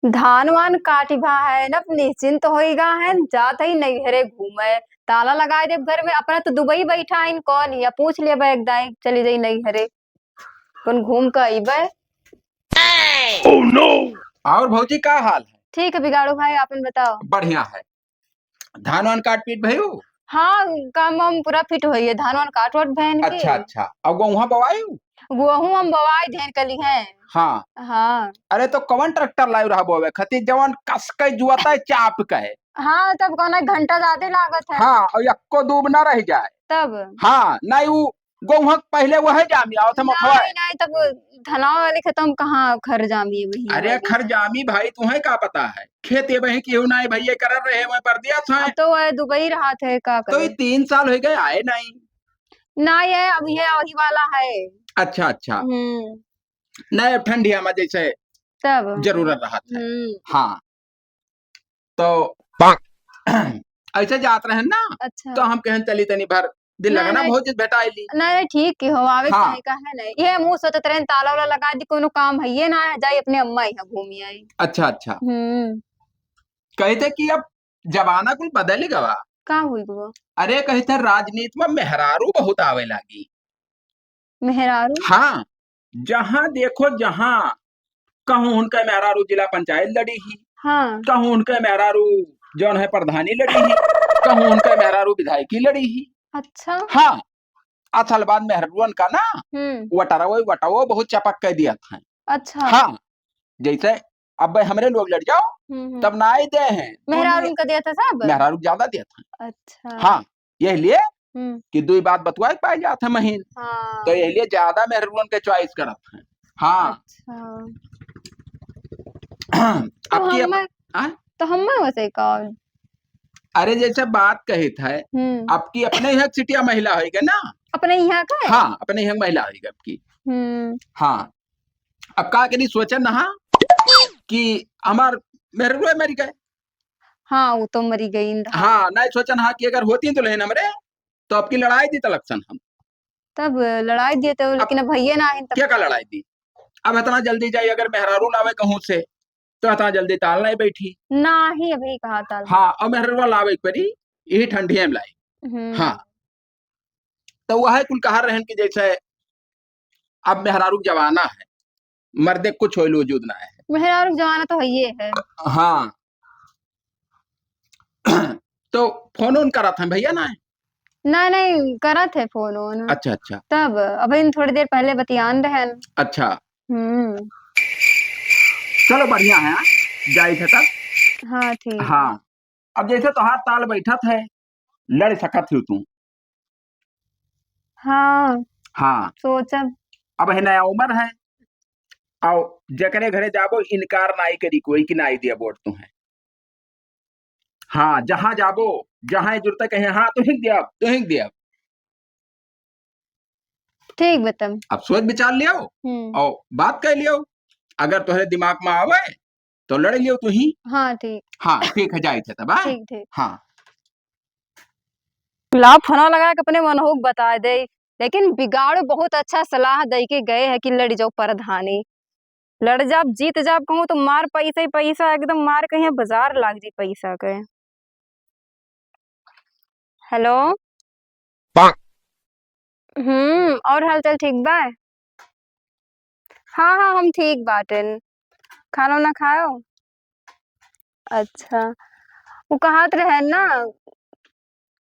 धान वान काटी भा है न निश्चिंत होइगा है जात ही नैहरे घूमे ताला लगाए देव घर में अपना तो दुबई बैठा है कौन या पूछ ले एक दाई चली जाई नैहरे कौन घूम कर अइबे। Oh no. और भौजी का हाल है? ठीक है बिगाड़ू भाई आपन बताओ। बढ़िया है। धान वान काट पीट भयो? हाँ काम वाम पूरा फिट होई है धान वान काट वाट बहन के। अच्छा अच्छा। अब गेहूं बोवाई? गेहूं हम बवाई धेन कली है। हाँ। हाँ अरे तो कौन ट्रैक्टर लाई रहा बोवे खती जवन कस के जुआता है चाप के है। हाँ तब कौन एक घंटा ज्यादा लागत है। हाँ और यक्को दूब ना रह जाए। तब हाँ नहीं वो गेहूं पहले वह जामी आओ थे मथवा। नहीं नहीं तब धनाव वाले खत्म कहाँ खर जामी वही अरे वाली। खर जामी भाई तुम्हें का पता है खेत ये वही क्यों ना भैया कर रहे मैं पर दिया था। अब तो वह दुबई रहा थे का तो ये करे। 3 साल हो गए आए नहीं। ना ये अभी है वही वाला है। अच्छा अच्छा। हम्म। नहीं अब ठंडिया में जैसे तब जरूरत रहा था। हम्म। हाँ तो ऐसे जात रहे ना। अच्छा तो हम कहें चली तनी भर दिल नहीं लगना नहीं बहुत बेटा ली। नहीं ठीक की हो आवे हाँ कहे का है नहीं ये मुंह सोचत रहे ताला वाला लगा दी कोनो काम है ये ना है जाई अपने अम्मा यहाँ घूमी आई। अच्छा अच्छा। हम्म। कहते कि अब जमाना कुल बदल गवा। का हुई वो अरे कहते राजनीति में मेहरारू बहुत आवे लगी। मेहरारू। हाँ जहाँ देखो जहाँ कहूँ उनका मेहरारू जिला पंचायत लड़ी ही। हाँ कहूँ उनका मेहरारू जौन है प्रधानी लड़ी ही। कहूँ उनका मेहरारू विधायकी लड़ी ही। अच्छा। हाँ असल बात मेहरुअन का ना हम्म। वटावो बहुत चपक कर दिया था। अच्छा। हाँ जैसे अब भाई हमरे लोग लड़ जाओ हम्म। तब ना ही दे हैं मेहरारू उनका दिया था सब। मेहरारू ज्यादा दिया था। अच्छा। हाँ यह लिए हम्म। कि दुई बात बतवा पाए जाते महीन। तो हाँ। यह लिए ज्यादा मेहरुअन के चॉइस करत हैं। हाँ अच्छा तो आपकी हम आ? तो हम वैसे कौन। अरे जैसे बात कही था आपकी अपने यहाँ सिटिया महिला होगी ना। अपने यहाँ का है। हाँ अपने यहाँ महिला होगी आपकी। हाँ अब का करी सोचा ना कि हमार मेहरुआ मर गए। हाँ वो तो मरी गई हाँ नहीं सोचन हाँ कि अगर होती तो लेन हमरे तो आपकी लड़ाई दी तलक्षण हम। तब लड़ाई दिए तो अब लेकिन अब भैया ना है तब क्या का लड़ाई दी। अब इतना जल्दी जाए अगर मेहरारू लावे कहूँ से तो इतना जल्दी ताल नहीं बैठी। ना ही अभी कहा था। हाँ और मेहरुआ लावे परी यही ठंडी में लाई। हाँ तो वह कुल कहा रहन की जैसे अब मेहरारू जवाना है मर्दे कुछ हो वजूद ना है। मेहरारू जमाना तो है ये है। हाँ तो फोन ऑन करा था भैया ना। नहीं नहीं करा थे फोन वोन। अच्छा अच्छा। तब अभी थोड़ी देर पहले बतियान रहन। अच्छा हम्म। चलो बढ़िया है हाँ? जाई थे तब। हाँ ठीक। हाँ अब जैसे तोहार ताल बैठा थे लड़ सकत थी तू। हाँ हाँ सोचा। अब है नया उम्र है और जकरे घरे जाबो इनकार नाई करी कोई की नाई दिया वोट तुम्हें। हाँ जहां जाबो जहां जरूरत कहे हाँ तो हिंक दिया तो हिंक दिया। ठीक बतम। अब सोच विचार लियो और बात कर लियो अगर तुम्हारे दिमाग में आवे तो लड़ लियो तू ही। हाँ ठीक। हाँ ठीक है जाए थे तब हाँ? ठीक ठीक। हाँ ला फोन लगा के अपने मनोक बता दे लेकिन बिगाड़ बहुत अच्छा सलाह दे के गए है कि लड़ जाओ प्रधानी लड़ जाब जीत जाब कहूँ तो मार पैसा ही पैसा एकदम मार कहीं बाजार लाग जी पैसा के। हेलो। और हाल चाल ठीक बा। हाँ हाँ हम ठीक बाटन खाना ना खाओ। अच्छा वो कहाँ रहे ना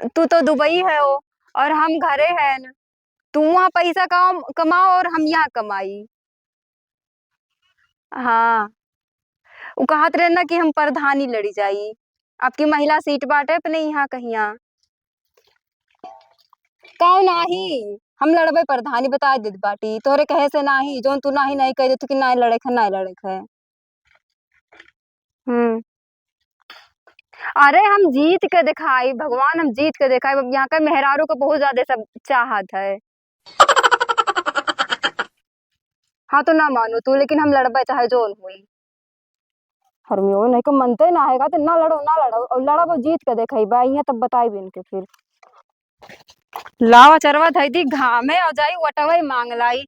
तू तो दुबई है वो और हम घरे हैं न तू वहाँ पैसा कमाओ और हम यहाँ कमाई। हाँ वो कहत रहे ना कि हम प्रधानी लड़ी जाई आपकी महिला सीट बाटे अपने यहाँ कहिया कहो नाही हम लड़बे प्रधानी बता दे बाटी तोहरे कहे से नाही जोन तू नाही नहीं कह दे तू कि नहीं लड़े है नहीं लड़े है। हम्म। अरे हम जीत के दिखाई भगवान हम जीत के दिखाई अब यहाँ का मेहरारू को बहुत ज्यादा सब चाहत है। हाँ तो ना मानो तू लेकिन हम लड़बे चाहे जोन हुई हरमियो नहीं को मनते ना आएगा तो ना लड़ो और लड़ब जीत के देखई बा यहाँ तब बताई भी इनके फिर लावा चरवा धई दी घामे और जाई वटवई मांग लाई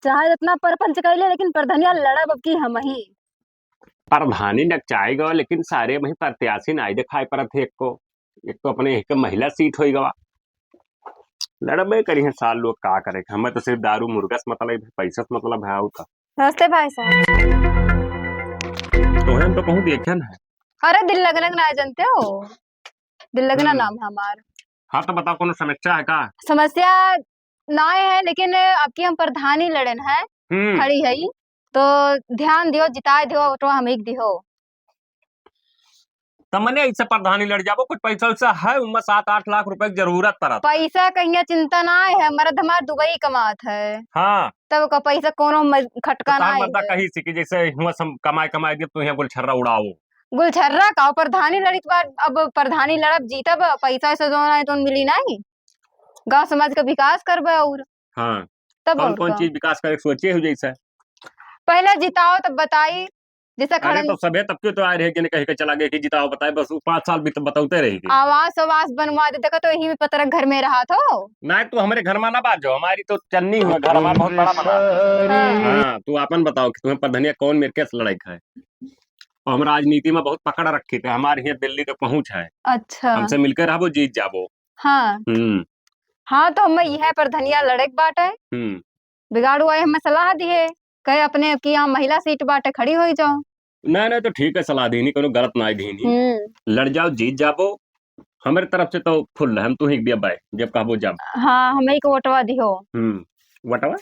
चाहे जितना परपंच कर ले लेकिन प्रधनिया लड़ब अब की हम ही। प्रधानी नचाई गवा, लेकिन सारे वही प्रत्याशी नाई दिखाई पड़त थे। एक तो अपने एक महिला सीट हो गवा, लड़बे करी है साल लोग का करे। हमें तो सिर्फ दारू मुर्गा से मतलब है, पैसा से मतलब है। का नमस्ते भाई साहब। तो हम तो कहूँ देखे ना। अरे दिल लगना ना जानते हो, दिल लगना नाम है हमार। हाँ तो बताओ कौन समस्या है का? समस्या ना है, लेकिन आपकी हम प्रधानी लड़न है खड़ी है, तो ध्यान दियो, जिताए दियो, तो हम एक दियो। तो मने ऐसे प्रधानी लड़ जाबो, कुछ पैसा वैसा है उनमें 7-8 लाख रुपए की जरूरत पड़त। पैसा कहीं चिंता ना है, मर्द हमार दुबई कमात है। हाँ तब का पैसा कोनो खटका तो ना मर्दा है। कही सी कि जैसे हुआ सम कमाए दे तो यहाँ गुलछर्रा उड़ाओ। गुलछर्रा का प्रधानी लड़ित बार, अब प्रधानी लड़ब जीतब, पैसा से जो ना तो मिली नहीं, गांव समाज का विकास करबे। और हाँ तब और कौन का चीज विकास करे सोचे हो जैसे? पहले जिताओ तब बताई। जैसे अरे खड़न तो सभे तब क्यों तो आ रहे कि कह के चला गया कि जिताओ बताए, बस 5 साल भी तो बताते रहेगी। आवास बनवा देते का, तो यही में पत्र घर में रहा तो नहीं तू हमारे घर में ना बात जाओ, हमारी तो चन्नी हुआ घर हमारा बहुत बड़ा बना। हाँ तू अपन बताओ कि तुम्हें प्रधानिया कौन मेरे कैसे लड़ाई है। और हम राजनीति में बहुत पकड़ रखे थे, हमारे यहाँ दिल्ली तक पहुंच है। अच्छा हमसे मिलकर रहो जीत जाबो। हाँ हाँ, तो हम यह प्रधानिया लड़े के बाट है। बिगाड़ू आए हमें सलाह दिए, कहे अपने की यहाँ महिला सीट बाटे खड़ी हो जाओ। नहीं तो ठीक है, सलाह दीनी कोनो गलत ना दीनी। लड़ जाओ जीत जाबो, हमारे तरफ से तो फुल हम तू ही बाय जब कहबो जब। हाँ हमें को वोटवा दियो। वटवा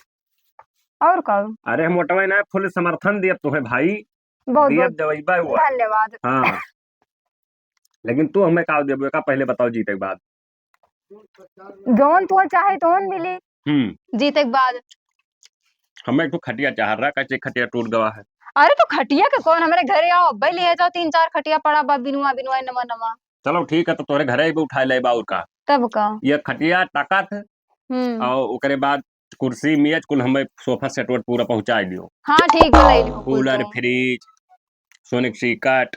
और का? अरे हम वटवा ना फुल समर्थन दिए तुम्हें भाई, बहुत दिए जवाबा हुआ। धन्यवाद। हाँ लेकिन तू हमें का देबो का पहले बताओ जीते के बाद। जोन तो चाहे तोन मिली जीते के बाद। हमें तो खटिया चाह रहा, कैसे खटिया टूट गवा है। अरे तो खटिया के कौन, हमारे घरे आओ भाई, ले जाओ 3-4 खटिया पड़ा बा, बिनुआ बिनुआ नवा नवा। चलो ठीक है, तो तोरे घरे भी उठा ले बाउर का तब का ये खटिया ताकत और ओकरे बाद कुर्सी मेज कुल हमें सोफा सेट पूरा पहुंचा दियो। हाँ ठीक है, ले लियो कूलर फ्रिज सोने की सिकट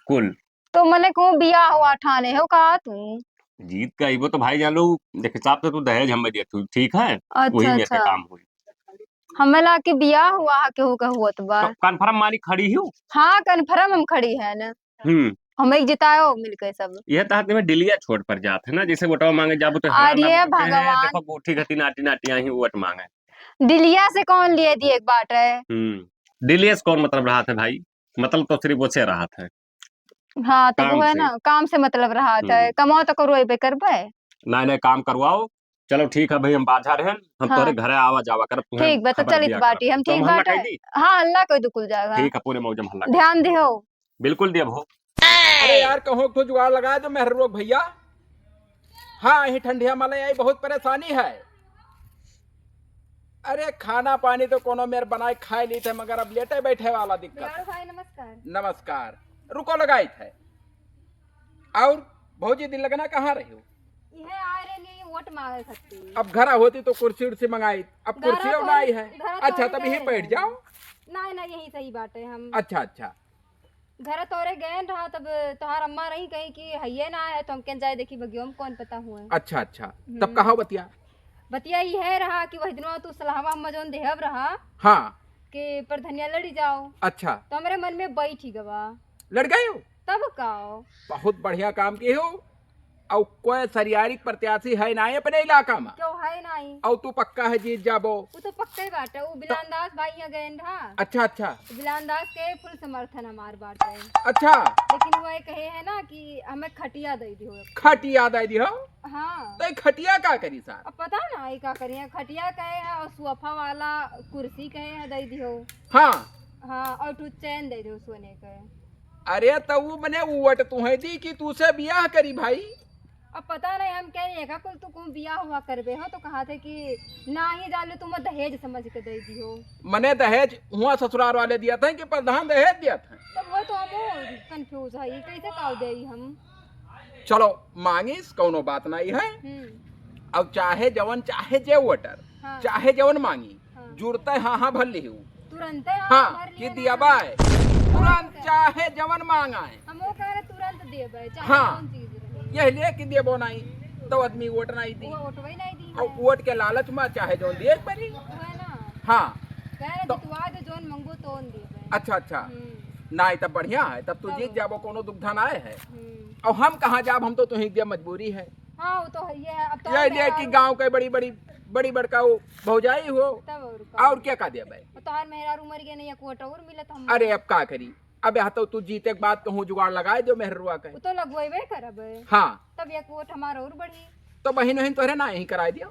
कुल। तो मने को बिया हुआ ठाने हो का तू? जीत का वो तो भाई जान लो देख हिसाब से तू दहेज हमें दे तू ठीक है। वही अच्छा मेरे अच्छा, काम हुई हमें ला के बिया हुआ के हो का हुआ तो बार। तो कन्फर्म मानी खड़ी हूँ। हाँ कन्फर्म हम खड़ी है ना। हमें जितायो मिलकर सब। यह तहत में डिलिया छोड़ पर जाते है ना, जैसे वोटवा मांगे जाबो तो अरे भगवान, देखो गोठी घटी नाटी नाटी आई वोट मांगे। डिलिया से कौन लिए दिए एक बात है। डिलिया से कौन मतलब रहा था भाई, मतलब तो सिर्फ वो से रहा था। हाँ तो वो है ना, काम से मतलब रहा था, कमाओ तो करो पे करबे। नहीं काम करवाओ। चलो ठीक है भाई, हम बाजार हैं, हम हाँ। तोरे घरे आवा जावा कर। ठीक बता चलित बाटी हम ठीक बात है। हाँ अल्लाह कोई दुकुल जाएगा। ठीक है पूरे मौजम हल्ला ध्यान दियो। बिल्कुल दिया भो। अरे यार कहो तो जुगाड़ लगा दो मेहर रोग भैया। हाँ यही ठंडिया माला यही बहुत परेशानी है। अरे खाना पानी तो कोनो मेरे बनाए खाए ली थे, मगर अब लेटे बैठे वाला दिक्कत। भाई नमस्कार। नमस्कार, रुको लगाई थे। और भौजी दिन लगना कहाँ रही हो? ये आ रहे नहीं वोट मांगे सकती। अब घर होती तो कुर्सी उर्सी मंगाई, अब कुर्सी नहीं है। अच्छा तब यहीं बैठ जाओ। नहीं ना यही सही बात है हम। अच्छा अच्छा घर तोरे गए रहा, तब तुम्हार अम्मा रही कहीं कि हइये ना है तो हम कन जाए देखी बगियो में कौन पता हुए। अच्छा अच्छा तब कहा बतिया? बतिया ये रहा कि वही दिनवा तू सलाहवा हम जोन देहब रहा। हाँ कि प्रधानिया लड़ी जाओ। अच्छा तो मेरे मन में बैठी गवा। लड़ गए हो? तब का बहुत बढ़िया काम की हो। और कोई सरियारी प्रत्याशी है ना अपने इलाका में? क्यों है नहीं। और तू पक्का है जीत जाबो? वो तो पक्का ही बात है। वो बिलानदास भाई यहाँ गए रहा। अच्छा अच्छा तो बिलानदास के फुल समर्थन हमार बात है। अच्छा लेकिन वो कहे है ना कि हमें खटिया दे दी हो। खटिया दे दी हो? हाँ तो खटिया का करी साहब? अब पता ना ये क्या करिए, खटिया कहे है और सोफा वाला कुर्सी कहे है दे दी हो। हाँ हाँ और तू चैन दे दो सोने के। अरे तो वो मने वोट तुम्हें दी कि तू से बियाह करी भाई? अब पता नहीं, हम कह रहे हैं कुल तू कौन बियाह हुआ करबे हो, तो कहा थे कि ना ही डाले तुम दहेज समझ के दे दी हो। मने दहेज हुआ ससुराल वाले दिया था कि प्रधान दहेज दिया था? तब वो तो हम कंफ्यूज है, कैसे काव दे हम। चलो मांगिस कोनो बात नहीं है। अब चाहे जवन चाहे जे वोटर चाहे जवन मांगी जुड़ते हाँ हाँ भर ली तुरंत। हाँ कि दिया बाय तुरंत चाहे जवन मांगाए हम वो कह रहे तुरंत देबे चाहे हाँ चीज यह ले कि देबो नहीं तो आदमी वोट नहीं दी। वोट वही नहीं दी और वोट के लालच में चाहे जोन दिए परी। है ना। हाँ कह रहे जितवा दे जोन मंगो तो देबे। अच्छा अच्छा नहीं तब बढ़िया है, तब तू तब- जीत जाबो, कोनो दुविधा ना है। हम्म। और हम कहाँ जाब, हम तो तुही के मजबूरी है। हाँ वो तो है, ये है। अब तो ये लिए कि गांव के बड़ी बड़का वो भौजाई हो, तब और का। और क्या का देबे। तो हर मेहरारू मर गए नहीं, एक वोट और मिलत हम। अरे अब का करी, अब यहाँ तो तू जीते के बाद कहूँ जुगाड़ लगाए जो मेहरुआ के। वो तो लगवाइबे करब। हाँ तब एक वोट हमारा और बढ़ी। तो बहन वहन तोहरे ना यही कराए दियो।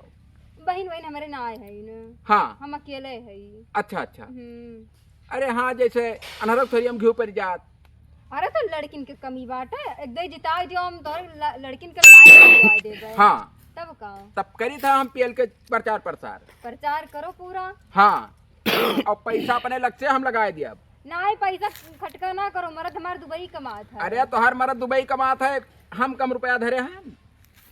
बहन वहन हमारे ना आए है न, हाँ हम अकेले है। अच्छा अच्छा। अरे हाँ जैसे अनहरक थोड़ी हम घी पर जात। अरे तो लड़किन के कमी बाटे, एक दे जिता दियो हम तो लड़किन के लाइन लगवा देबे। हाँ तब का तब करी था हम पीएल के प्रचार प्रसार। प्रचार करो पूरा। हाँ और पैसा अपने लग से हम लगाए दिया। ना ही पैसा खटका ना करो, मर्द हमार दुबई कमात है। अरे तो हर मर्द दुबई कमात है, हम कम रुपया धरे हैं,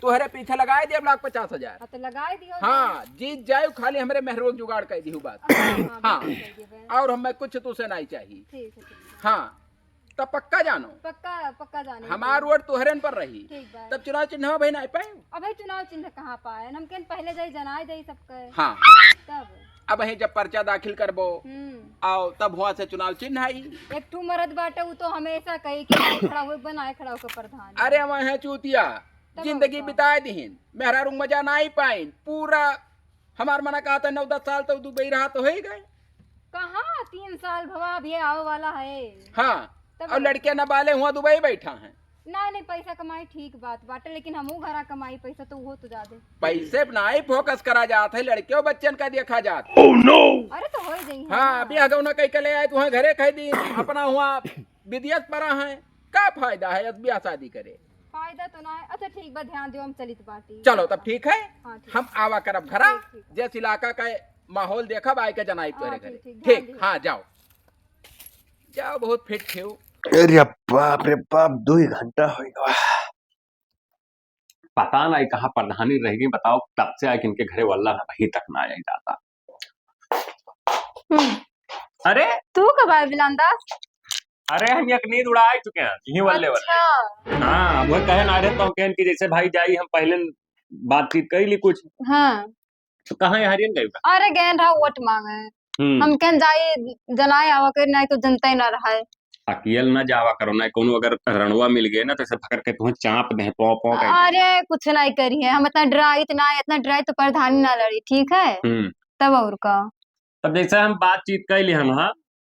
तुहरे पीछे लगाए दिए 1,50,000। हाँ, तो लगाए दियो। हाँ जीत जाए, खाली हमारे मेहरों जुगाड़ कर दी बात। हाँ और हमें कुछ तुझसे नहीं चाहिए। ठीक है। हाँ तब पक्का जानो, पक्का पक्का जाने। हमार वोट तुहरन पर रही। ठीक बात। तब चुनाव चिन्ह भाई नहीं पाए। अब भाई चुनाव चिन्ह कहाँ पाए, हम केन पहले जाई जनाए दे सबके। हाँ तब अब वही जब पर्चा दाखिल करबो आओ तब हुआ से चुनाव चिन्ह आई। एक ठू मर्द बाटे, वो तो हमेशा कही कि नहीं खड़ा हुए बनाए खड़ा होकर प्रधान। अरे वह चूतिया जिंदगी बिताए दीन, मेहरारू मजा ना ही पाइन पूरा। हमार मना कहा था 9-10 साल तो दुबई रहा तो हो ही गए। कहाँ 3 साल भवा भी आवे वाला है। हाँ और लड़के न बाले हुआ दुबई बैठा है। नहीं पैसा कमाई ठीक बात बाटे, लेकिन हमू घरा कमाई पैसा तो वो तो ज्यादा पैसे पर ना ही फोकस करा जाता है, लड़के बच्चन का देखा जाता। Oh no. अरे तो हो जाई। हाँ ब्याह गौना कहीं के ले आए तो घरे कह दी अपना हुआ विदेश परा है, का फायदा है ब्याह शादी करे। फायदा तो ना है। अच्छा ठीक बा, ध्यान दियो हम चलित बाटी। चलो तब ठीक है। हाँ, ठीक। हम आवा करब घरा, ठीक। जिस इलाका का माहौल देखब आए के जनाई तोरे हाँ, घरे। ठीक, ठीक ध्यान हाँ जाओ जाओ, बहुत फिट थे। अरे बाप 2 घंटा हो गया, पता नहीं कहाँ प्रधानी रहेगी। बताओ तब से आके इनके घरे वल्ला ना वही तक ना आई जाता। अरे तू कब आए बिलांदास? अरे हम एक नींद उड़ा चुके हैं यही वल्ले वल्ले। अच्छा। हाँ वो कहे ना रहे तो कहन की जैसे भाई जाई हम पहले बातचीत कर ली कुछ। हाँ तो कहाँ हरियन गई। अरे गैन रहा वोट मांगे, हम कहन जाए जनाए आवा कर, नहीं तो जनता ही ना रहा है। अकेल न जावा करो ना, कोनो अगर रणुआ मिल गए ना तो ऐसे पकड़ के तुम्हें चाप दे पौ पौ कर। अरे कुछ नहीं करी है, हम इतना डराई तो प्रधानी ना लड़ी। ठीक है तब और का। तब जैसे हम बातचीत कर ली हम।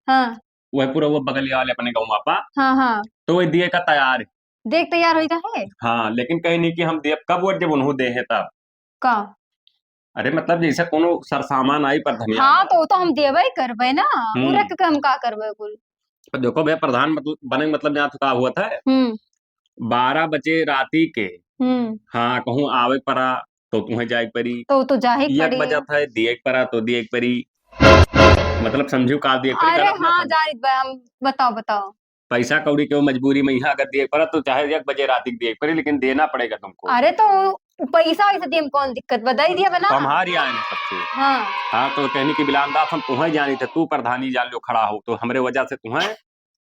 हाँ वह पूरा वो बगलिया वाले अपने गाँव आपा, हाँ हाँ तो वह दिए का तैयार है। देख तैयार हो है। हाँ लेकिन कहीं नहीं कि हम दे कब वोट जब उन्होंने दे है तब। का अरे मतलब जैसे कोनो सरसामान आई पर धनिया। हाँ तो वो तो हम देवे करबे ना, उ रख के हम का करबे कुल। देखो भैया प्रधान बने मतलब जहाँ का हुआ था 12 बजे राती के। हाँ कहूँ आवे परा तो तुम्हें जाए परी, तो जाहे एक बजा था दिए परा तो दिए परी, मतलब समझू का दिए परी। अरे हाँ जानित बा, हम बताओ पैसा कौड़ी के मजबूरी में यहाँ अगर दिए पड़ा तो चाहे 1 बजे राती दिए पड़ी, लेकिन देना पड़ेगा तुमको। अरे तो पैसा वैसे दिए कौन दिक्कत बताई दिया बना। हमारी आए ना सबसे। हाँ तो कहने की बिलानदास हम तुम्हें जानी थे, तू प्रधानी जान लो खड़ा हो तो हमरे वजह से तुम्हें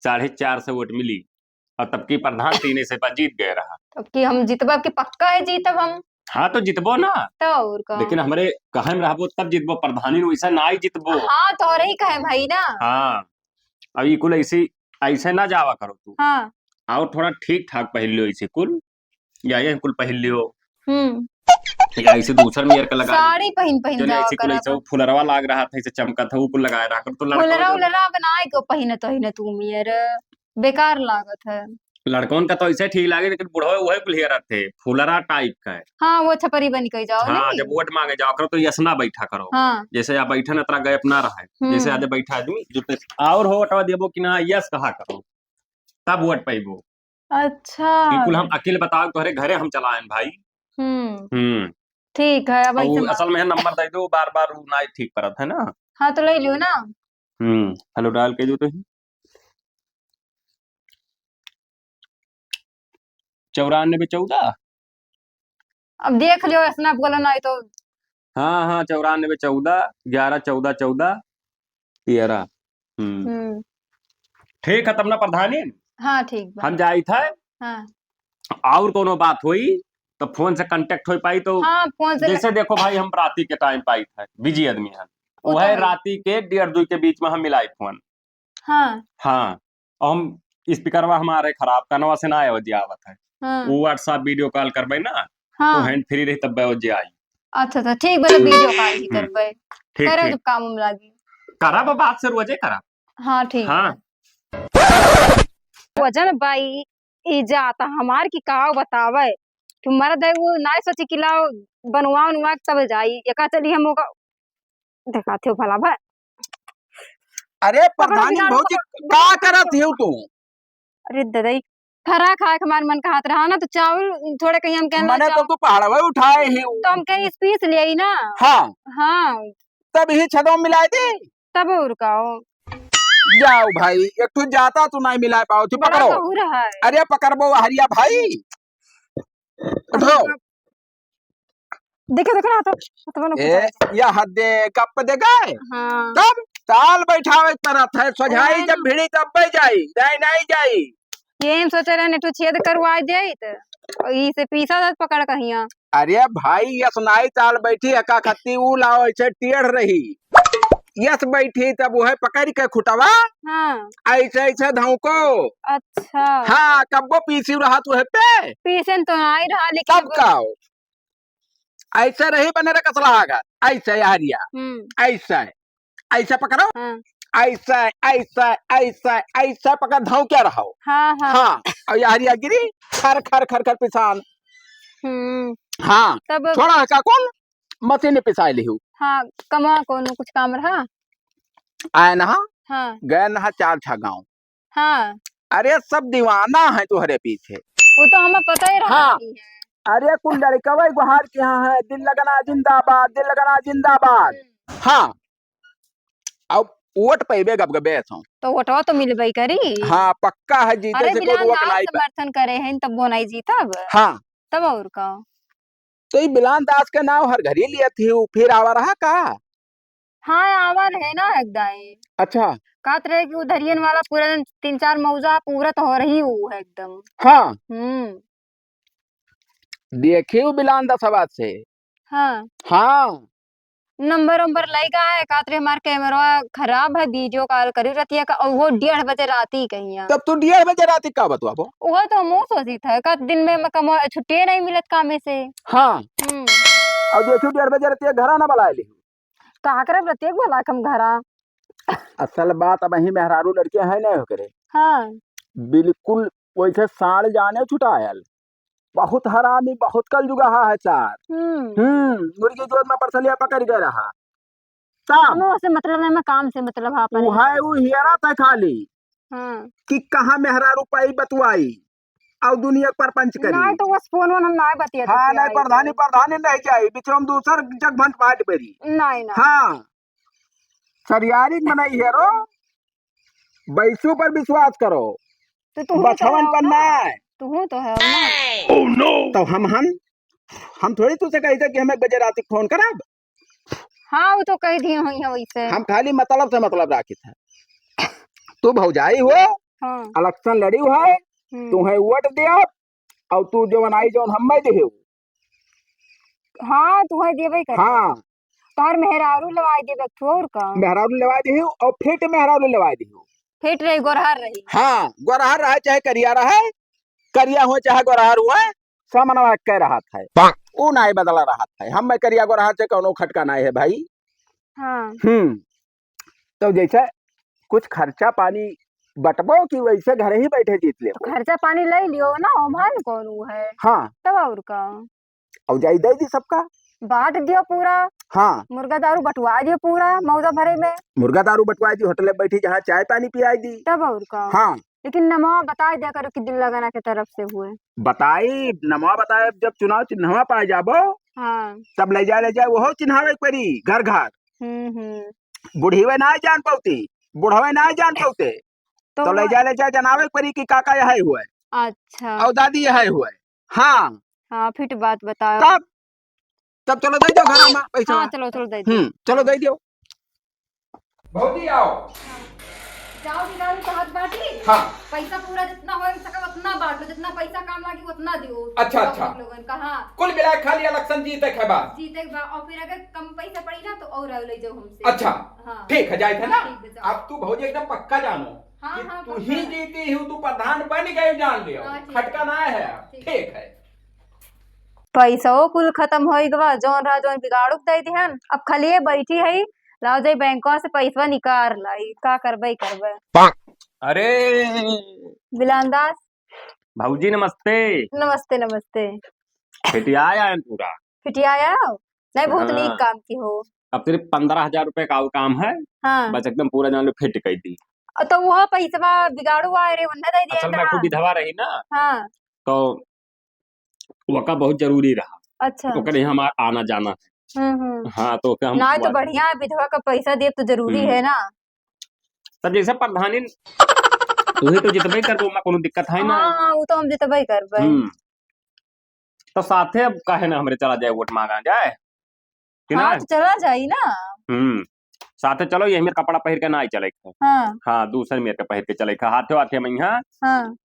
4.5 वोट मिली, और तब की प्रधान 3 से जीत गए रहा। तब की हम जीतबा की पक्का है जीतब हम। हाँ तो जितबो ना तो और का। लेकिन हमरे कहे में रहबो तब जितबो, प्रधानी वैसा ना ही जितबो। हाँ तो और ही कहे भाई ना। हाँ अब ये कुल ऐसे ना जावा करो तू। हाँ और थोड़ा ठीक ठाक पहन लियो ऐसे कुल, या ये कुल पहन लियो, या ऐसे दूसर में का लगा साड़ी पहन जो जावा ऐसे कुल ऐसे फुलरवा लाग रहा था, ऐसे चमका था वो कुल लगाए रहा कर। तो फुलरा बनाए को पहने तो ही ना तू यार, बेकार लागत है। लड़कों का तो ऐसे ठीक लागे, लेकिन बुढ़वा वही कुल हेयर थे फुलरा टाइप का है। हाँ वो छपरी बन के जाओ। हाँ जब वोट मांगे जाओ करो तो यसना बैठा करो। हाँ जैसे आप बैठे ना तरह गए अपना रहा है, जैसे आज बैठा आदमी जो और हो वटवा देबो कि ना यस कहा करो तब वोट पाइबो। अच्छा बिल्कुल हम अकेले बताओ तोहरे घरे हम चलाएं भाई। ठीक है। अब असल में नंबर दे दो, बार बार ना ठीक परत है ना। हाँ तो ले लियो ना। हेलो डाल के जो तो 9414। अब देख लियो ऐसा बोला नहीं तो। हाँ 9414 11 14 14 13। ठीक है तब ना प्रधानी। हाँ ठीक हम जाई थे। हाँ और कोनो बात हुई तो फोन से कांटेक्ट हो पाई तो। हाँ फोन से जैसे देखो भाई हम राती के टाइम पाई थे, बिजी आदमी है, वह राती के 1:30-2 के बीच में हम मिलाई फोन। हाँ हाँ और हम स्पीकरवा हमारे खराब कनवा से ना आयो जे आवत है हाँ वो व्हाट्सएप वीडियो कॉल करबे ना तो हाँ हैंड फ्री रही तब जे आई। अच्छा अच्छा ठीक बा, तो वीडियो कॉल ही करबे। ठीक करे ठीक तो काम में लागी। करब बात से रोजे करब। हाँ ठीक हाँ वजन भाई ई जाता हमार की कहा बतावे कि मर्द है वो ना सोची कि लाओ बनवा उनवा के तब जाई एका चली हम ओका दिखाते हो भला भाई। अरे पकड़ो प्रधानी बिगाड़ भौजी पकड़ो का बिगाड़ करत पकड़ो। हो तू? अरे ददाई खरा खाए के हमारे मन का हाथ रहा ना तो चावल थोड़े कहीं हम कहना मैंने तो चावल तू पहाड़वा उठाए ही तो हम कहीं पीस ले आई ना। हाँ हाँ तब ही छदों मिलाए थे। तब और काओ जाओ भाई एक तू जाता तू नहीं मिला पाओ थी बड़ा पकड़ो। कहू रहा है। अरे पकड़बो हरिया भाई उठाओ। देखे देखे ना तो बनो ए या हद कप दे गए हाँ तब ताल बैठावे परत है सोझाई ओहे जब ना। भिड़ी तब बह जाई नहीं नहीं जाई। ये हम सोचे रहे नेटू छेद करवा जाई तो ई से पीसा था पकड़ कहिया। अरे भाई यस नाई ताल बैठी एका खत्ती ऊ लाओ ऐसे टेढ़ रही यस बैठी तब वो है पकड़ के खुटवा हाँ ऐसे ऐसे धौको। अच्छा हाँ कब्बो पीसी रहा तू है पे पीसन तो नहीं रहा लेकिन तब का ऐसे रही बने रे कसला आगा ऐसे हरिया ऐसे ऐसे पकड़ो हाँ ऐसा ऐसा ऐसा ऐसा पकड़ धाव क्या रहा हो। हाँ हाँ हाँ और ये हरिया गिरी खर खर खर खर पिसान। हाँ तब थोड़ा का कौन मशीन पिसाई ली हूँ। हाँ कमा कौन कुछ काम रहा। आए नहा हाँ गए नहा चार छह गाँव। हाँ अरे सब दीवाना है तुम्हारे पीछे। वो तो हमें पता ही रहा हाँ ही है। अरे कुल लड़कवा गुहार के यहाँ है दिल लगना जिंदाबाद दिल लगना जिंदाबाद। हाँ अब वोट पैबे गबगबे ऐसा तो वोटवा तो मिलबई करी। हाँ पक्का है जीते अरे से कोई बिलान रोक दास नहीं। समर्थन करे हैं तब वो नहीं जीतब। हाँ तब और का तो ये बिलान दास का नाम हर घड़ी लिया थी फिर आवा रहा का। हाँ आवाज है ना एकदम अच्छा कात रहे कि उधरियन वाला पूरा दिन 3-4 मौजा पूरा तो हो रही वो है एकदम। हाँ देखियो बिलान दास आवाज से। हाँ हाँ नंबर वंबर लगा है कातरे हमार कैमरा खराब है वीडियो कॉल करी रहती है और वो 1:30 बजे राती कहिया। तब तू 1:30 बजे रात का बतवा वो। वो तो हम सोची था का दिन में कमा छुट्टी नहीं मिलत कामे से। हाँ और देखियो 1:30 बजे रात घर ना बुलाए ली का करे प्रत्येक बोला कम घरा। असल बात अब ही मेहरारू लड़के है नहीं हो करे। हाँ बिल्कुल वैसे साड़ जाने छुटायल बहुत हरामी बहुत कल जुगा है चार। मुर्गी जोत में परसलिया पकड़ गए रहा तब से मतलब है मैं काम से मतलब हाँ पर वो हियरा था खाली हाँ कि कहाँ मेहरारू पाई बतवाई और दुनिया पर पंच करी। नहीं तो बस फोन वन हम ना बतिया हाँ नहीं प्रधानी प्रधानी नहीं चाहिए बीच में दूसर जगभंट पाट परी नहीं ना। हाँ सरियारी मनाई हेरो बैसू पर विश्वास करो तो तू बछवन पर ना तू तो है ना। ओह नो तो हम थोड़ी तुझसे कही थे कि हमें 1 बजे रात को फोन कराब। हाँ वो तो कह दी हुई है वैसे हम खाली मतलब से मतलब राखी था तू भौजाई हो हाँ इलेक्शन लड़ी है तुम्हें वोट दिया और तू जो बनाई जो हम दे हाँ तू है देबे कर। हाँ तार मेहरारू लवाई देबे छोर का मेहरारू लवा दी और फिट मेहरारू लवा दी फिट रही गोरहर रही। हाँ गोरहर रहे चाहे करिया रहे करिया हो चाहे गोरहर हुआ सामनवा कह रहा था वो नहीं बदला रहा था हम मैं करिया गोरहर से कौनो खटका नहीं है भाई। हाँ तो जैसे कुछ खर्चा पानी बटबो कि वैसे घर ही बैठे जीत ले तो खर्चा पानी ले लियो ना ओमान कौन वो है। हाँ तब और का और जाई दे दी सबका बांट दियो पूरा। हाँ मुर्गा दारू बटवा दियो पूरा मौजा भरे में। मुर्गा दारू बटवा दी होटल में बैठी जहाँ चाय पानी पिलाई दी। तब और का हाँ लेकिन नमवा बता दिया करो कि दिल लगाना के तरफ से हुए बताई नमवा बताए जब चुनाव चिन्हवा पाए जाबो हाँ तब ले जाए वो चिन्हावे परी घर घर। बुढ़ीवे ना जान पाती बुढ़वे ना जान पाते तो ले जाए जनावे परी की काका यह हुए। अच्छा और दादी यह हुए। हाँ हाँ फिर बात बताओ तब चलो दे दो घर में पैसा। हाँ चलो चलो दे दो। चलो दे दियो भौजी आओ जाओ दिलारू तो हाथ बाटी। हाँ पैसा पूरा जितना हो सके उतना बांट लो जितना पैसा काम लागी उतना दियो। अच्छा अच्छा लोगन का हाँ कुल मिला खाली इलेक्शन जीते के बाद और फिर अगर कम पैसा पड़ी ना तो और ले जाओ हमसे। अच्छा हाँ ठीक है जाए थे ना ठीक है, जाओ। अब तू भौजी एकदम पक्का जानो हाँ, कि हाँ, तू पक्का ही है। जीती हूँ, तू प्रधान बन गई, जान लियो। हाँ, ठीक खटका ना है, ठीक। ठीक है। पैसा कुल खत्म हो गवा, जौन रहा जौन बिगाड़ू दे दिहन। अब खाली ये बैठी है, लाओ जाई बैंकवा से पैसा निकाल लाई, का करबे करबे। अरे बिलानदास, भाऊजी नमस्ते। नमस्ते नमस्ते। फिटिया आया है पूरा। फिटिया आया हो? नहीं, बहुत नीक हाँ, काम की हो। अब सिर्फ 15,000 रुपए का वो काम है, हाँ, बस एकदम पूरा जान लो फिट कर दी। तो वो पैसा बिगाड़ू आए रे, वन्ना दे दिया असल में था। एक विधवा रही ना, हाँ, तो वका बहुत जरूरी रहा, अच्छा। तो कहीं हमारा आना जाना। हम्म। हाँ, तो क्या हम ना तो बढ़िया है, विधवा का पैसा दे तो जरूरी है ना। तब जैसे प्रधानी तू ही तो जितबे कर में कोनो दिक्कत है ना। हाँ हाँ, वो तो हम जितबे करबे। तो साथे अब काहे ना हमरे चला जाए, वोट मांगा जाए कि ना। हाँ, तो चला जाई ना। साथे चलो, यही मेरे कपड़ा पहन के ना ही चले। हाँ हाँ, दूसरे मेरे के पहन के चले, हाथे हाथे में यहाँ हाँ।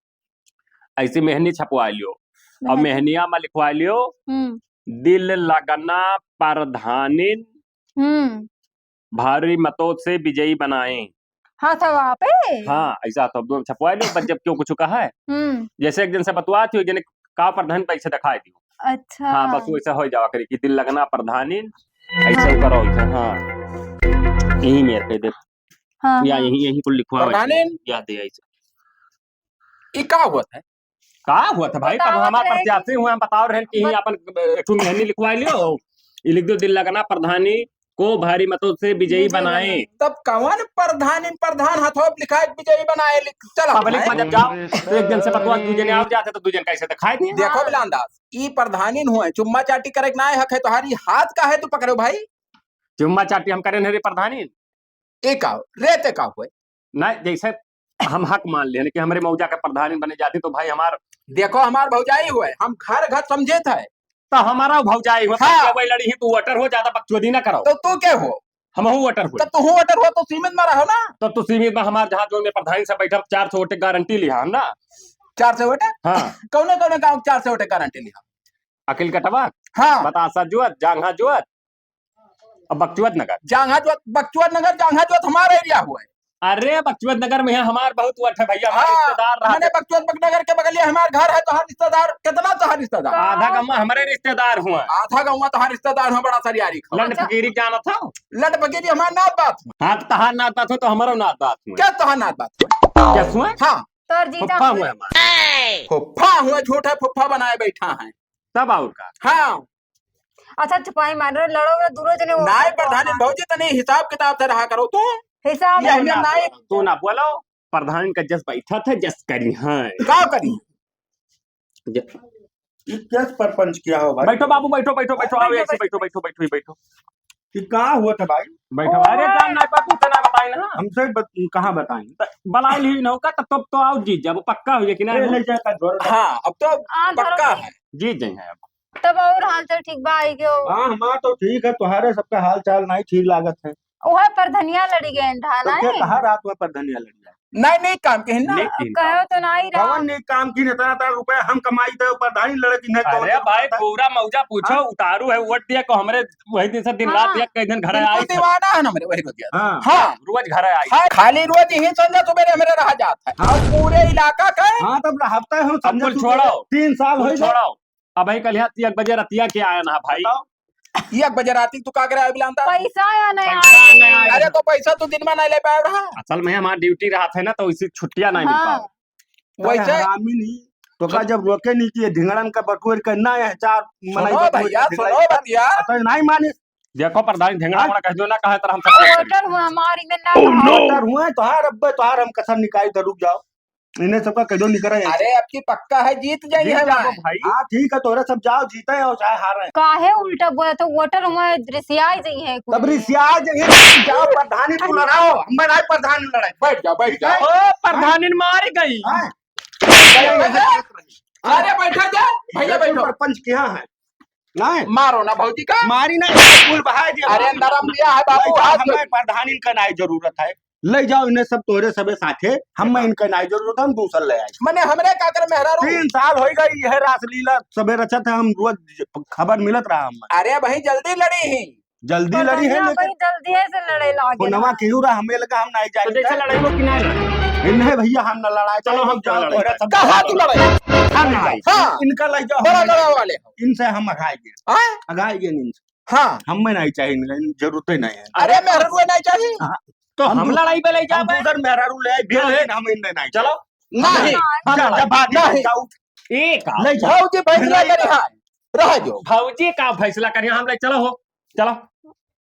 ऐसी मेहंदी छपवा लियो, और मेहंदी। मेहनिया में लिखवा लियो, दिल लगना प्रधानिन भारी मतों से विजयी बनाए। हाँ, था वहाँ पे। हाँ, ऐसा तो दो छपवा लियो, बस जब क्यों कुछ कहा है, जैसे एक दिन से बतवा थी, जने का प्रधान पैसे दिखाई दियो। अच्छा। हाँ, बस वैसा हो जावा करी कि दिल लगना प्रधानिन, ऐसा करो ऐसा। हाँ, यही मेरे कह दे। हाँ, या हाँ। यही कुल लिखवा प्रधानिन याद दे ऐसे। ये का हुआ है? का हुआ था भाई, पर बतावत हमारे रहे प्रत्याशी हुए, हम बताओ रहे कि अपन एक ठो मेहंदी लिखवा लियो, ये लिख दो, दिल लगना प्रधानी को भारी मतों से विजयी बनाए। तब कौन प्रधान हथों लिखा है विजयी बनाए, चला पब्लिक में जब जाओ तो एक जन से बतवा, दूजे ने आप जाते तो दूजे कैसे दिखाई दिए। देखो बिलानदास, ई प्रधानिन हुए, चुम्मा चाटी करे ना हक है तुम्हारी, हाथ का है तू पकड़ो भाई। चुम्मा चाटी हम करें रे प्रधानी, एक आओ रेते का हुए नहीं जैसे हम हक मान ले कि हमारे मौजा के प्रधानी बने जाती, तो भाई हमार देखो हमार भौजाई हुए, हम घर घर समझे थे, तो हमारा भौजाई हो। हाँ। वही लड़ी ही तू वोटर हो, ज्यादा बकचोदी ना करो। तो तू क्या हो? हम हूँ वोटर हो, तो तू वोटर हो तो सीमित में रहो ना। तो तू सीमित में हमारे जहाँ जो में प्रधानी से बैठा 400 वोटे गारंटी लिया हम ना। 400 वोटे? हाँ, कौने कौने गाँव 400 वोटे गारंटी लिया? अखिल कटवा, हाँ, बतासा जुअत, जांघा जुअत और बकचुअत नगर। जांघा जो बकचुअत नगर, जांघा जो हमारा एरिया हुआ है। अरे बकचुअत नगर में है हमार बहुत वोट है भैया, हमारे रिश्तेदार रहा। मैंने बकचुअत नगर के बगल हमारा घर है, तो हर रिश्तेदार कितना तो हर रिश्तेदार, आधा गम्मा हमारे रिश्तेदार हुआ, आधा गाँव तो हर रिश्तेदार हुआ, बड़ा सरियारी लंड फकीरी जाना था। लट बगेरी हमारा नात बात हुआ। हाँ, तो तहार नात बात हो तो हमारा नात बात हुआ। क्या तहार नात बात हुआ? क्या हुआ? हाँ, तोर जीजा फुफ्फा हुआ हमारा। फुफ्फा हुआ, झूठा फुफ्फा बनाए बैठा है। तब और का। हाँ, अच्छा, छुपाई मार रहे, लड़ो दूरो जने वो नाय प्रधान भौजी तने हिसाब किताब से रहा करो तू। हिसाब ये हमें नाय तू ना बोलो, प्रधान का जस बैठा था जस करी। हाँ, का करी? क्या परपंच किया हो भाई? बैठो बाबू, बैठो बैठो बैठो, आओ ऐसे बैठो बैठो बैठो बैठो कि कहाँ हुआ था भाई? बैठो। अरे जान ना पापू तना बताई ना हमसे कहाँ बताएं? बलाई ली नौका, तब तो आओ जीत जब पक्का हो कि ना। ले जाकर घर। हाँ, अब तो पक्का है, जीत जाए अब। तब और हाल चाल ठीक बा आई गयो। हाँ, हमारा तो ठीक है, तुम्हारे सबका हाल चाल नहीं ठीक लागत है। ओहे पर धनिया लड़ी गए ढाला तो क्या है। कहा रात में पर धनिया लड़ जाए? नहीं नहीं काम के ना। कहो तो नहीं रहा। कवन ने काम की इतना इतना रुपया हम कमाई थे, प्रधानी लड़े की नहीं। अरे भाई पूरा मौजा पूछो, उतारू है वोट दिया को हमरे वही दिन से दिन रात एक कई दिन घर आई बिल्कुल दीवाना है ना मेरे वही रोज। हाँ, हाँ, रोज घर आई। हाँ, खाली रोज यही संध्या सुबह मेरे रह जाता है। और पूरे इलाका का हाँ, तब हफ्ता है अब कुल छोड़ो, 3 साल हो छोड़ो। अब भाई कल 1 बजे रतिया के आया ना भाई। 1 बजे राती तू का करे बिलांता? पैसा या नहीं पैसा आया? नहीं आया। अरे तो पैसा तू दिन में नहीं ले पाया रहा। असल में हमारा ड्यूटी रहा था ना, तो इसी छुट्टियां नहीं मिल हाँ। पाओ। वैसे हरामी नहीं तो का जब रोके नहीं किए ढिंगड़न का बटुएर करना है 4 सुनो भैया, सुनो भैया, तो नहीं माने। देखो प्रधान झंगड़ा वाला कह दो ना, कहे तर हम सब वोटर हुआ हमारी में ना वोटर हुए तोहार अब्बे तोहार हम कसम निकाली तो रुक जाओ, इन्हें सबका कदो निकल रहे हैं। अरे अब की पक्का है, जीत जाइए है भाई। हाँ ठीक है, तोरे सब जाओ, जीते और चाहे हारे। काहे उल्टा बोला तो वोटर हुआ रिसियाई जई है कुछ। तब रिसिया जाओ, प्रधानी तू लड़ाओ, हम नहीं प्रधानी लड़ाई। बैठ जाओ बैठ जाओ। ओ प्रधानी मारी गई। अरे बैठा जा भैया, बैठो। सरपंच क्या है? नहीं मारो ना भौजी का, मारी नहीं, फूल बहा दिया। अरे नरम दिया है बाबू, हाथ हमें प्रधानी का नहीं जरूरत है, ले जाओ इन्हें सब तोरे सबे साथे, हम इनका नहीं जरूरत, हम दूसर ले आए। मैंने हमरे का कर मेहरा 3 साल हो गई यह रासलीला सबे रचत है, हम रोज खबर मिलत रहा हम। अरे भाई जल्दी लड़ी ही, जल्दी लड़ी है, भाई जल्दी है से लड़े लागे नवा क्यों रहा हमें लगा हम नहीं तो जैसे जाए। लड़ाई वो किनारे नहीं भैया हम न लड़ाई, चलो हम जाओ लड़ाई तोहरे करें। सब कहाँ तू लड़ाई हम लड़ाई हाँ इनका ले जाओ, बड़ा हम लड़ा वाले हो इनसे हम अघाएंगे हैं? अघाएंगे इनसे, हाँ हमें नहीं चाहिए इनका, जरूरत ही नहीं है। अरे मेरा रुआ नहीं चाहिए तो हम लड़ाई पे ले हम जाए उधर मेहरारू ले भेल है, हम इनने नहीं चलो नहीं जा भाग नहीं। जाओ एक ले जाओ भाव जी फैसला करे हाँ रह जो भौजी का फैसला करिए हम ले चलो हो चलो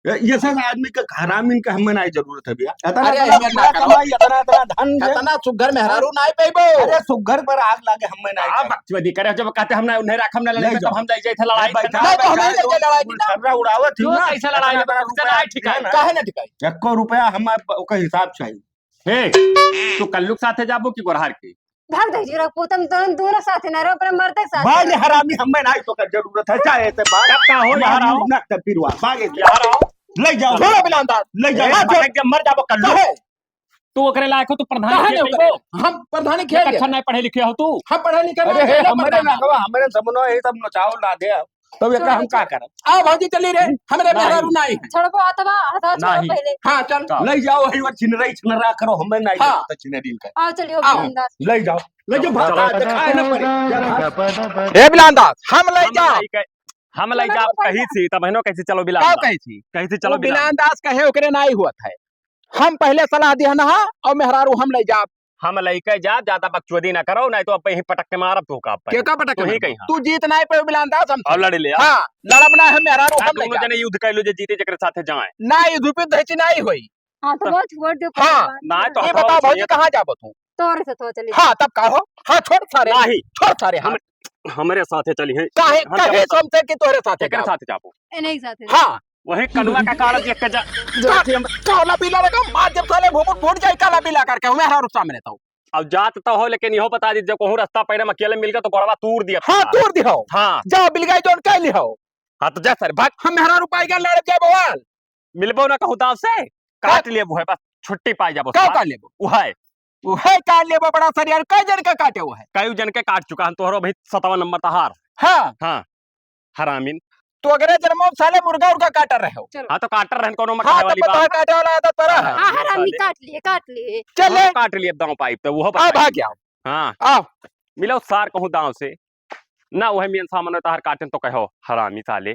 ये सब आदमी का हरामी का हमें नहीं जरूरत है भैया। अरे हमें ना करो। इतना धन दे। कितना सुघर मेहरारू नहीं पेबो अरे सुगर पर आग लागे हमें नहीं आप चाहिए। बकचोदी करे जब कहते हम नहीं रख हम लड़ाई ले में जाओ। तब हम ले जाए थे लड़ाई बैठा नहीं तो हमें बैठा ले जाए लड़ाई की ना। सर्रा उड़ावत थी क्यों ना, कैसे लड़ाई में इतना बड़ा उससे लड़ाई ठीक है रुपया काहे ना ठिकाई 1 रुपया हमारे ओका हिसाब चाहिए। हे तू कल्लू के साथे जाबो की गोरहार की भाग दे रख पुतम दोनों साथ ना रहो पर मरते साथ बाग हरामी हमें नहीं तो का जरूरत है, चाहे ते बाग कब का हो यार आओ ना तब फिर वहां बाग यार आओ ले जाओ छोड़ो बिलांदार ले ए, जाओ भटक जब मर जाबो कल्लू काहे तू ओकरे लायक हो तू प्रधान काहे के नहीं हो हम प्रधानी खेल अच्छा नहीं पढ़े लिखे हो तू हम पढ़े लिखे अरे नहीं हमारे लगवा हमारे समनो ये सब नचाओ ला दे तब एकरा हम का करब। आओ भाजी चली रे हमारे मेहरारू नहीं है छोड़ो अथवा हटा छोड़ो नहीं। पहले हाँ चल ले जाओ वही वो छिनरई छिनरा करो हमें नहीं हाँ। जरूरत छिनरी का। आओ चलियो आओ। बिंदास ले जाओ भागा दिखाए ना पड़े ए बिलांदार हम ले जा हम ले जा कहीं थी तब बहनों कैसे चलो बिला का कही थी कहीं से चलो बिला बिलांदास कहे ओकरे नहीं हुआ है हम पहले सलाह दिया ना और मेहरारू हम ले जा हम लइके जा ज्यादा बकचोदी ना करो नहीं तो अब ही पटक के मारब तू का के का पटक तू ही में? कहीं हाँ। तू जीत नहीं पे बिलांदास हम अब लड़ ले हाँ लड़ब ना है मेहरारू हम ले दोनों जा जने युद्ध कैलो जे जीते जकरे साथे जाए नहीं धुपी दहची नहीं होई हां तो बहुत छोड़ दो हाँ, ना तो ये बताओ भाजी कहाँ जाबो तू तोरे से तो चली हाँ तब कहो हाँ छोड़ सारे नहीं छोड़ सारे हाँ हमारे साथे चली है काहे हम काहे जाबो। समझे कि तोरे साथे जकरे जाओ। साथे जाबो नहीं साथ हाँ वही कनुआ का कागज एक जा काला पीला रखा मार जब साले भूख फूट जाए काला पीला करके मेहरारू सामने तो अब जात तो हो लेकिन इहो बता दी जब कहूं रास्ता पैरे में अकेले मिल गया तो गोड़वा तूर दिया हाँ दूर दिखाओ हाँ जाओ बिल गई जोन कह लिहो हाँ तो जा सर भाग हम मेहरारू पाई गए लड़ जाए बवाल मिलबो ना कहूं दाव से काट लिए वो है बस छुट्टी पाई जाबो क्या कर लेबो वो है वो है काट लेबो बड़ा सरियार कई जन का काटे वो है कई जन के काट चुका हम तोहरो भाई 57 नंबर तहार हाँ हाँ हरामीन तो अगर जन्मो साले मुर्गा उर्गा काटर रहे हो हाँ तो काटर रहन कोनो हाँ मकाने तो वाली पता बात काटे वाला आदत पर है हां हरामी काट लिए चल हाँ, काट लिए दांव पाइप तो वो आ भाग गया हाँ आओ मिलो सार कहूं दांव से ना वह मियन सामने तहार काटन तो कहो हरामी साले